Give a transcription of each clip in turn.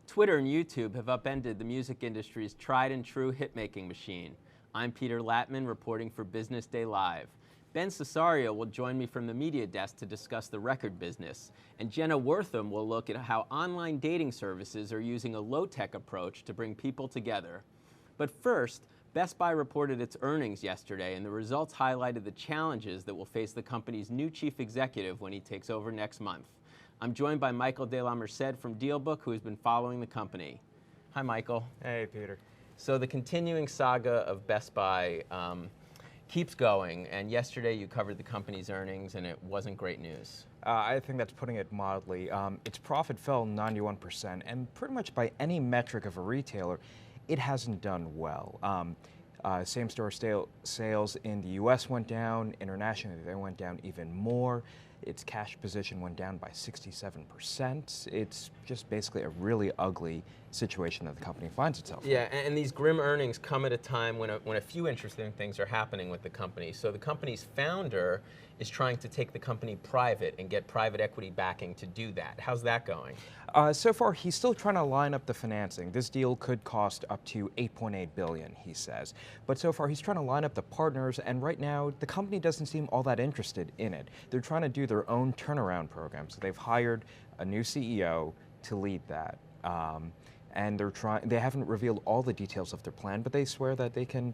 Twitter and YouTube have upended the music industry's tried and true hit-making machine. I'm Peter Latman, reporting for Business Day Live. Ben Cesario will join me from the media desk to discuss the record business, and Jenna Wortham will look at how online dating services are using a low-tech approach to bring people together. But first, Best Buy reported its earnings yesterday, and the results highlighted the challenges that will face the company's new chief executive when he takes over next month. I'm joined by Michael De La Merced from DealBook, who has been following the company. Hi, Michael. Hey, Peter. So the continuing saga of Best Buy keeps going, and yesterday you covered the company's earnings, and it wasn't great news. I think that's putting it mildly. Its profit fell 91%, and pretty much by any metric of a retailer, it hasn't done well. Same-store sales in the U.S. went down. Internationally, they went down even more. Its cash position went down by 67%. It's just basically a really ugly situation that the company finds itself in. Yeah, and these grim earnings come at a time when a few interesting things are happening with the company. So the company's founder is trying to take the company private and get private equity backing to do that. How's that going? So far, he's still trying to line up the financing. This deal could cost up to $8.8 billion, he says. But so far, he's trying to line up the partners, and right now, the company doesn't seem all that interested in it. They're trying to do their own turnaround program. So they've hired a new CEO to lead that. And they haven't revealed all the details of their plan, but they swear that they can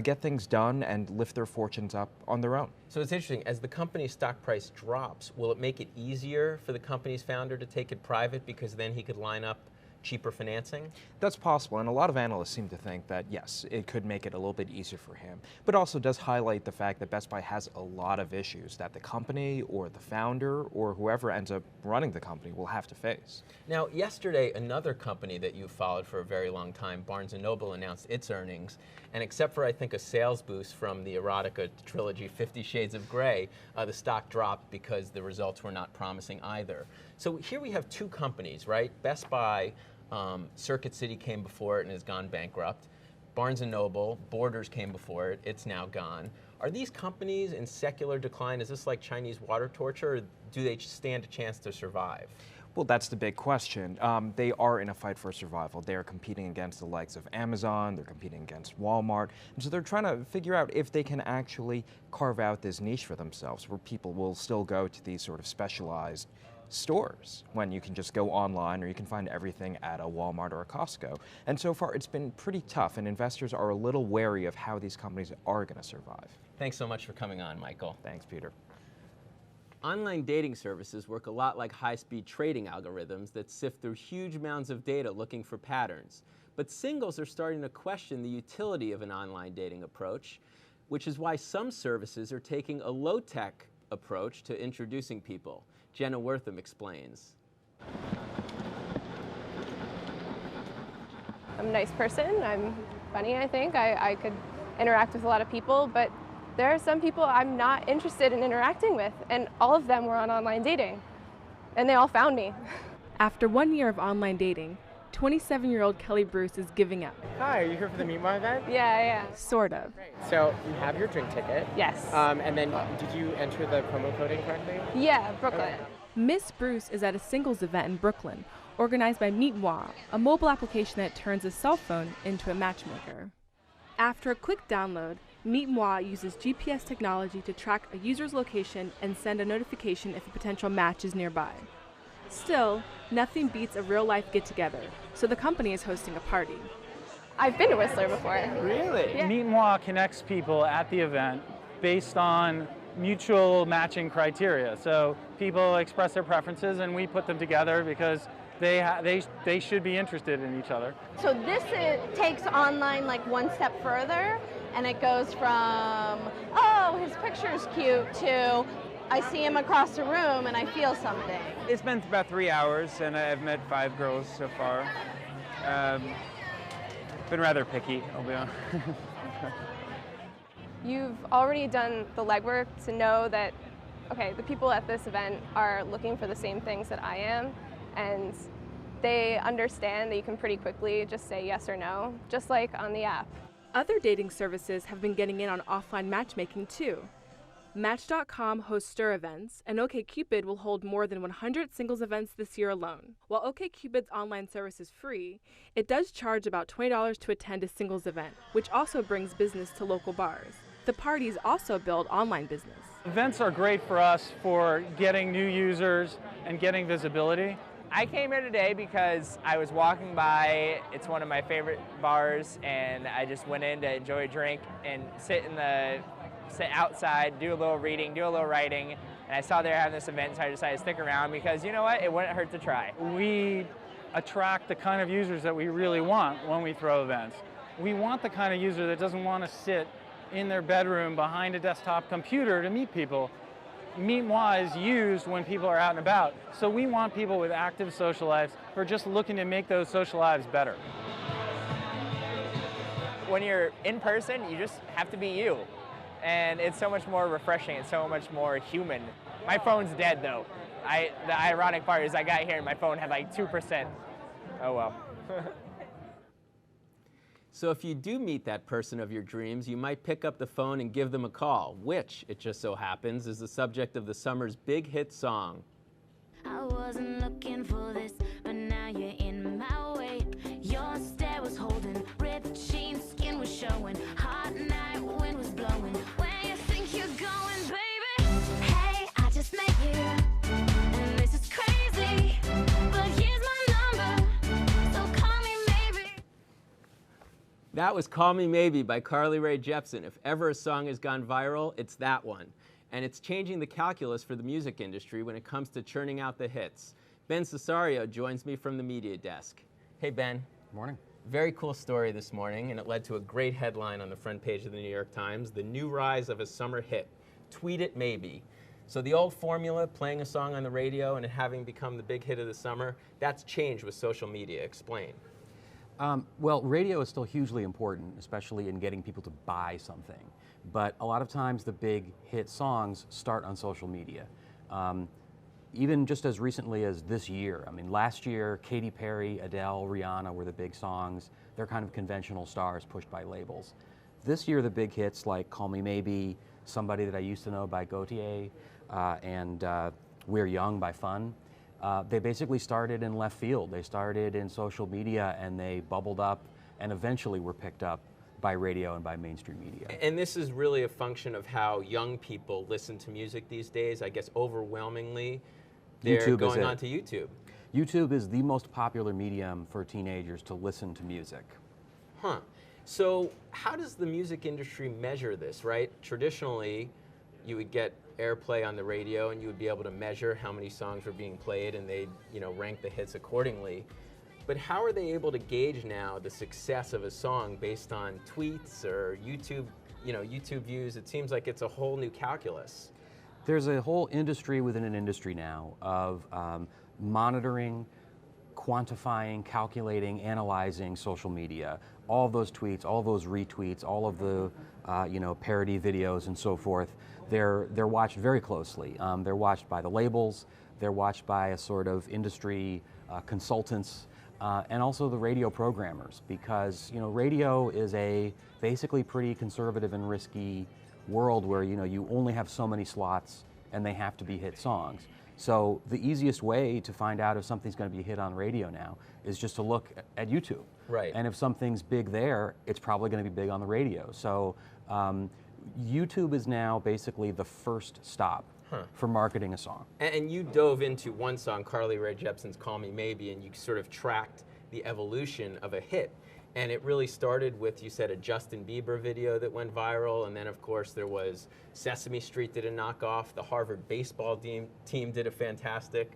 get things done and lift their fortunes up on their own. So it's interesting, as the company's stock price drops, will it make it easier for the company's founder to take it private because then he could line up cheaper financing? That's possible, and a lot of analysts seem to think that, yes, it could make it a little bit easier for him, but also does highlight the fact that Best Buy has a lot of issues that the company or the founder or whoever ends up running the company will have to face. Now, yesterday, another company that you've followed for a very long time, Barnes & Noble, announced its earnings, and except for, I think, a sales boost from the erotica trilogy 50 Shades of Grey, the stock dropped because the results were not promising either. So here we have two companies, right? Best Buy, Circuit City came before it and has gone bankrupt. Barnes & Noble, Borders came before it, it's now gone. Are these companies in secular decline? Is this like Chinese water torture, or do they stand a chance to survive? Well, that's the big question. They are in a fight for survival. They are competing against the likes of Amazon, they're competing against Walmart, and so they're trying to figure out if they can actually carve out this niche for themselves where people will still go to these sort of specialized stores when you can just go online or you can find everything at a Walmart or a Costco. And so far it's been pretty tough, and investors are a little wary of how these companies are going to survive. Thanks so much for coming on, Michael. Thanks, Peter. Online dating services work a lot like high-speed trading algorithms that sift through huge amounts of data looking for patterns. But singles are starting to question the utility of an online dating approach, which is why some services are taking a low-tech approach to introducing people. Jenna Wortham explains. I'm a nice person. I'm funny, I think. I could interact with a lot of people, but there are some people I'm not interested in interacting with, and all of them were on online dating, and they all found me. After 1 year of online dating, 27-year-old Kelly Bruce is giving up. Hi, are you here for the Meet My event? Yeah. Sort of. Great. So you have your drink ticket. Yes. And then did you enter the promo coding correctly? Yeah, Brooklyn. Okay. Miss Bruce is at a singles event in Brooklyn, organized by Meet Moi, a mobile application that turns a cell phone into a matchmaker. After a quick download, Meet Moi uses GPS technology to track a user's location and send a notification if a potential match is nearby. Still, nothing beats a real-life get-together, so the company is hosting a party. I've been to Whistler before. Really? Yeah. Meet Moi connects people at the event based on mutual matching criteria. So people express their preferences and we put them together because they should be interested in each other. So this takes online like one step further, and it goes from, oh, his picture's cute, to I see him across the room and I feel something. It's been about 3 hours and I've met 5 girls so far. Been rather picky, I'll be honest. You've already done the legwork to know that, okay, the people at this event are looking for the same things that I am, and they understand that you can pretty quickly just say yes or no, just like on the app. Other dating services have been getting in on offline matchmaking too. Match.com hosts Stir events, and OkCupid will hold more than 100 singles events this year alone. While OkCupid's online service is free, it does charge about $20 to attend a singles event, which also brings business to local bars. The parties also build online business. Events are great for us for getting new users and getting visibility. I came here today because I was walking by. It's one of my favorite bars, and I just went in to enjoy a drink and sit outside, do a little reading, do a little writing, and I saw they were having this event, so I decided to stick around because you know what, it wouldn't hurt to try. We attract the kind of users that we really want when we throw events. We want the kind of user that doesn't want to sit in their bedroom behind a desktop computer to meet people. Meet Moi is used when people are out and about, so we want people with active social lives who are just looking to make those social lives better. When you're in person, you just have to be you. And it's so much more refreshing, it's so much more human. My phone's dead though. The ironic part is I got here and my phone had like 2%. Oh well. So if you do meet that person of your dreams, you might pick up the phone and give them a call, which, it just so happens, is the subject of the summer's big hit song. I wasn't looking for this, but now you're in my way. Your stare was holding, ripped jeans, skin was showing, hot night, wind was blowing. Where you think you're going, baby? Hey, I just met you, and this is crazy, but here's my number, so call me maybe. That was Call Me Maybe by Carly Rae Jepsen. If ever a song has gone viral, it's that one. And it's changing the calculus for the music industry when it comes to churning out the hits. Ben Cesario joins me from the media desk. Hey, Ben. Morning. Very cool story this morning, and it led to a great headline on the front page of the New York Times, the new rise of a summer hit, Tweet It Maybe. So the old formula, playing a song on the radio and it having become the big hit of the summer, that's changed with social media. Explain. Well, radio is still hugely important, especially in getting people to buy something. But a lot of times the big hit songs start on social media. Even just as recently as this year. I mean, last year, Katy Perry, Adele, Rihanna were the big songs. They're kind of conventional stars pushed by labels. This year, the big hits like Call Me Maybe, Somebody That I Used to Know by Gautier, and We're Young by Fun, they basically started in left field. They started in social media and they bubbled up and eventually were picked up by radio and by mainstream media. And this is really a function of how young people listen to music these days. I guess overwhelmingly, they're going onto YouTube. YouTube is the most popular medium for teenagers to listen to music. Huh. So how does the music industry measure this, right? Traditionally, you would get airplay on the radio and you would be able to measure how many songs were being played and they'd, rank the hits accordingly. But how are they able to gauge now the success of a song based on tweets or YouTube, YouTube views? It seems like it's a whole new calculus. There's a whole industry within an industry now of monitoring, quantifying, calculating, analyzing social media. All of those tweets, all of those retweets, all of the parody videos and so forth, they're watched very closely. They're watched by the labels, they're watched by a sort of industry consultants, and also the radio programmers, because radio is a basically pretty conservative and risky world where you only have so many slots and they have to be hit songs. So the easiest way to find out if something's going to be a hit on radio now is just to look at YouTube. Right. And if something's big there, it's probably going to be big on the radio. So YouTube is now basically the first stop for marketing a song. And you dove into one song, Carly Rae Jepsen's Call Me Maybe, and you sort of tracked the evolution of a hit. And it really started with, you said, a Justin Bieber video that went viral, and then of course there was Sesame Street did a knockoff, the Harvard baseball team did a fantastic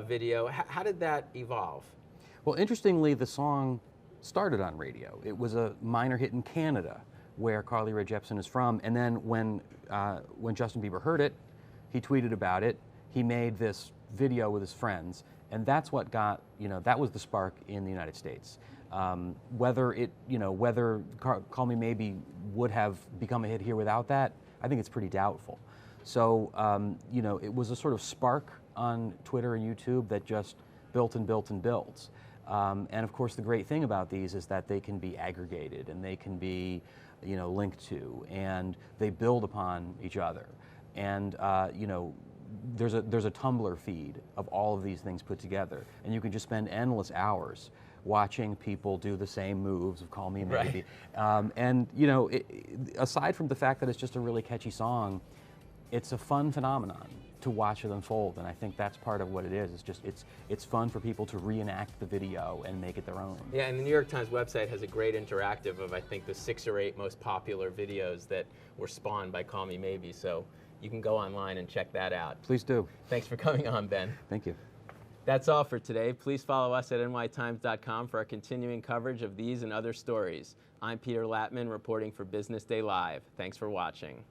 video. How did that evolve? Well, interestingly, the song started on radio. It was a minor hit in Canada, where Carly Rae Jepsen is from, and then when Justin Bieber heard it, he tweeted about it, he made this video with his friends, and that's what got, that was the spark in the United States. Whether Call Me Maybe would have become a hit here without that, I think it's pretty doubtful. So, it was a sort of spark on Twitter and YouTube that just built and built and builds. And of course, the great thing about these is that they can be aggregated and they can be, linked to, and they build upon each other. And there's a Tumblr feed of all of these things put together, and you can just spend endless hours watching people do the same moves of Call Me Maybe. Right. And aside from the fact that it's just a really catchy song, it's a fun phenomenon to watch it unfold, and I think that's part of what it is. It's fun for people to reenact the video and make it their own. Yeah, and the New York Times website has a great interactive of, I think, the 6 or 8 most popular videos that were spawned by Call Me Maybe, so you can go online and check that out. Please do. Thanks for coming on, Ben. Thank you. That's all for today. Please follow us at nytimes.com for our continuing coverage of these and other stories. I'm Peter Latman, reporting for Business Day Live. Thanks for watching.